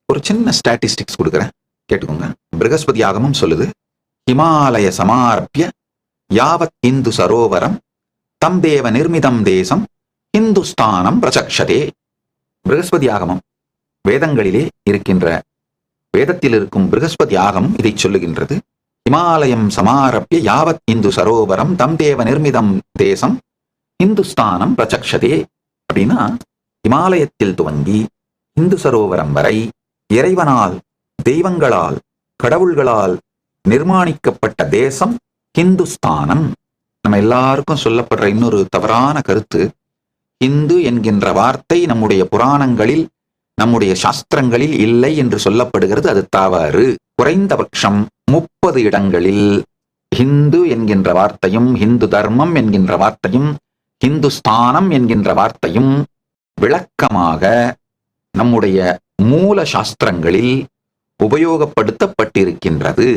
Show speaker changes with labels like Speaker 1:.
Speaker 1: ஒரு சின்ன ஸ்டாட்டிஸ்டிக்ஸ் கொடுக்குறேன், கேட்டுக்கோங்க. பிருகஸ்பதி ஆகமம் சொல்லுது, ஹிமாலய சமாரபிய யாவத் இந்து சரோவரம் தம் தேவ நிர்மிதம் தேசம் இந்துஸ்தானம் பிரசக்ஷதே. பிருகஸ்பதி ஆகமம் வேதங்களிலே இருக்கின்ற, வேதத்தில் இருக்கும் பிருகஸ்பதி ஆகமம் இதை சொல்லுகின்றது. ஹிமாலயம் சமாரபிய யாவத் இந்து சரோவரம் தம் தேவ நிர்மிதம் தேசம் இந்துஸ்தானம் பிரசக்ஷதே. அப்படின்னா இமாலயத்தில் துவங்கி இந்து சரோவரம் வரை இறைவனால், தெய்வங்களால், கடவுள்களால் நிர்மாணிக்கப்பட்ட தேசம் ஹிந்துஸ்தானம். நம்ம எல்லாருக்கும் சொல்லப்படுற இன்னொரு தவறான கருத்து, இந்து என்கின்ற வார்த்தை நம்முடைய புராணங்களில், நம்முடைய சாஸ்திரங்களில் இல்லை என்று சொல்லப்படுகிறது. அது தவறு. குறைந்தபட்சம் 30 இடங்களில் ஹிந்து என்கின்ற வார்த்தையும், ஹிந்து தர்மம் என்கின்ற வார்த்தையும், ஹிந்துஸ்தானம் என்கின்ற வார்த்தையும் விளக்கமாக நம்முடைய மூல சாஸ்திரங்களில் உபயோகப்படுத்தப்பட்டிருக்கின்றது.